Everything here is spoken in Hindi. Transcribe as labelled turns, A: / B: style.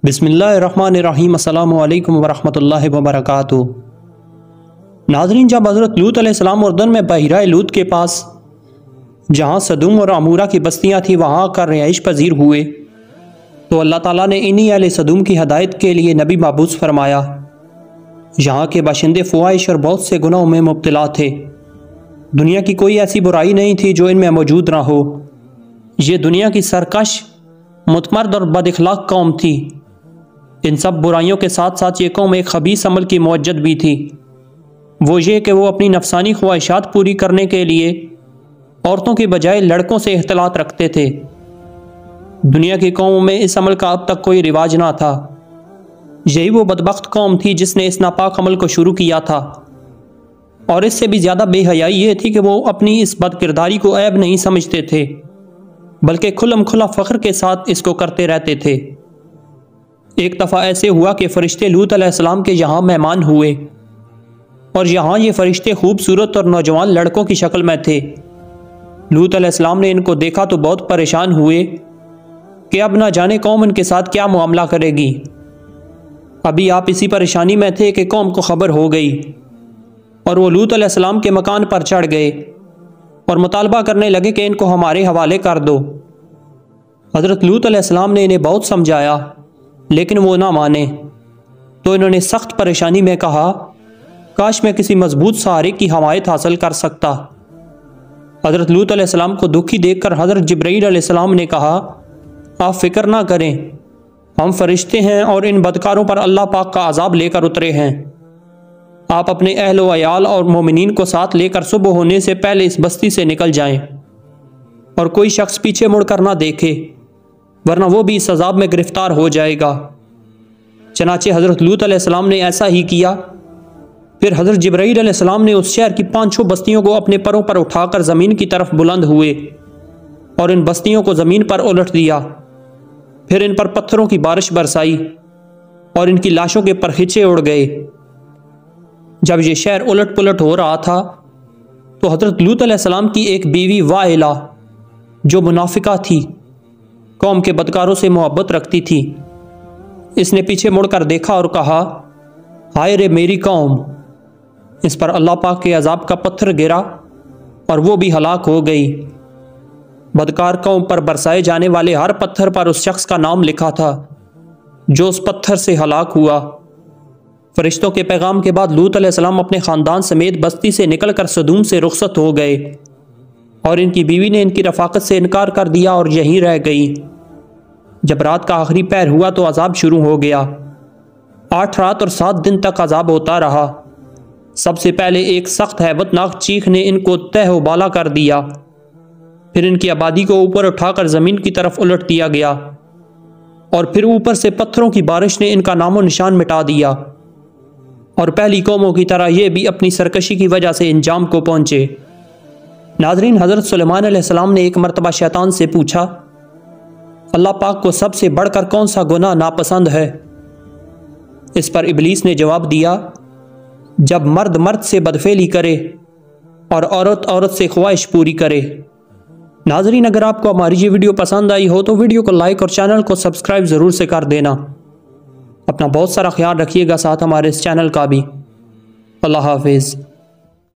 A: बिस्मिल्लाहिर्रहमानिर्रहीम अस्सलामु अलैकुम वरहमतुल्लाहि वबरकातुहू। नाज़रीन, जब हज़रत लूत अलैहिस्सलाम उर्दन में बहिरा लूत के पास जहाँ सदूम और अमूरा की बस्तियाँ थी वहाँ आकर रिहाइश पजीर हुए तो अल्लाह ताला ने इन्हीं अहले सदूम की हदायत के लिए नबी मबूस फरमाया। यहाँ के बाशिंदे फ़वाहिश और बहुत से गुनाहों में मुब्तला थे। दुनिया की कोई ऐसी बुराई नहीं थी जो इनमें मौजूद ना हो। ये दुनिया की सरकश, मुतमर्द और बदअखलाक कौम थी। इन सब बुराइयों के साथ साथ ये कौम एक खबीस अमल की मौजद भी थी। वो ये कि वो अपनी नफसानी ख्वाहिशात पूरी करने के लिए औरतों के बजाय लड़कों से इख्तिलात रखते थे। दुनिया की कौमों में इस अमल का अब तक कोई रिवाज ना था। यही वो बदबख्त कौम थी जिसने इस नापाक अमल को शुरू किया था। और इससे भी ज़्यादा बेहयाई ये थी कि वो अपनी इस बदकिरदारी को ऐब नहीं समझते थे, बल्कि खुल्लम खुला फ़ख्र के साथ इसको करते रहते थे। एक दफ़ा ऐसे हुआ कि फ़रिश्ते लूत अलैहिस्सलाम के यहाँ मेहमान हुए और यहाँ ये फ़रिश्ते खूबसूरत और नौजवान लड़कों की शक्ल में थे। लूत अलैहिस्सलाम ने इनको देखा तो बहुत परेशान हुए कि अब ना जाने कौम इनके साथ क्या मामला करेगी। अभी आप इसी परेशानी में थे कि कौम को खबर हो गई और वो लूत अलैहिस्सलाम के मकान पर चढ़ गए और मुतालबा करने लगे कि इनको हमारे हवाले कर दो। हज़रत लूत अलैहिस्सलाम ने इन्हें बहुत समझाया लेकिन वो ना माने, तो इन्होंने सख्त परेशानी में कहा, काश मैं किसी मजबूत सहारे की हमायत हासिल कर सकता। हज़रत लूत अलैहिस्सलाम को दुखी देखकर हज़रत जिब्राईल अलैहिस्सलाम ने कहा, आप फ़िक्र ना करें, हम फरिश्ते हैं और इन बदकारों पर अल्लाह पाक का अजाब लेकर उतरे हैं। आप अपने अहल व अयाल और मोमिनीन को साथ लेकर सुबह होने से पहले इस बस्ती से निकल जाएं और कोई शख्स पीछे मुड़कर ना देखे, वरना वो भी इस अजाब में गिरफ्तार हो जाएगा। चनाचे हज़रत लूत अलैहिस्सलाम ने ऐसा ही किया। फिर हज़रत जिब्राईल अलैहिस्सलाम ने उस शहर की 5-6 बस्तियों को अपने परों पर उठाकर ज़मीन की तरफ बुलंद हुए और इन बस्तियों को ज़मीन पर उलट दिया। फिर इन पर पत्थरों की बारिश बरसाई और इनकी लाशों के परखीचे उड़ गए। जब ये शहर उलट पुलट हो रहा था तो हज़रत लूत अलैहिस्सलाम की एक बीवी वाइला, जो मुनाफिका थी, कौम के बदकारों से मोहब्बत रखती थी, इसने पीछे मुड़कर देखा और कहा, हाय रे मेरी कौम। इस पर अल्लाह पाक के अजाब का पत्थर गिरा और वो भी हलाक हो गई। बदकार कौम पर बरसाए जाने वाले हर पत्थर पर उस शख्स का नाम लिखा था जो उस पत्थर से हलाक हुआ। फरिश्तों के पैगाम के बाद लूत अलैहिस्सलाम अपने ख़ानदान समेत बस्ती से निकलकर सदूम से रुखसत हो गए और इनकी बीवी ने इनकी रफ़ाकत से इनकार कर दिया और यहीं रह गई। जब रात का आखिरी पहर हुआ तो अजाब शुरू हो गया। 8 रात और 7 दिन तक अजाब होता रहा। सबसे पहले एक सख्त हैबतनाक चीख ने इनको तह उबाला कर दिया। फिर इनकी आबादी को ऊपर उठाकर ज़मीन की तरफ उलट दिया गया और फिर ऊपर से पत्थरों की बारिश ने इनका नामो निशान मिटा दिया और पहली कौमों की तरह ये भी अपनी सरकशी की वजह से इंजाम को पहुँचे। नाज़रीन, हज़रत सुलेमान अलैहिस्सलाम ने एक मरतबा शैतान से पूछा, अल्लाह पाक को सबसे बढ़कर कौन सा गुनाह नापसंद है? इस पर इब्लीस ने जवाब दिया, जब मर्द मर्द से बदफेली करे और औरत औरत से ख्वाहिश पूरी करे। नाज़रीन, अगर आपको हमारी ये वीडियो पसंद आई हो तो वीडियो को लाइक और चैनल को सब्सक्राइब ज़रूर से कर देना। अपना बहुत सारा ख्याल रखिएगा, साथ हमारे इस चैनल का भी। अल्लाह हाफिज़।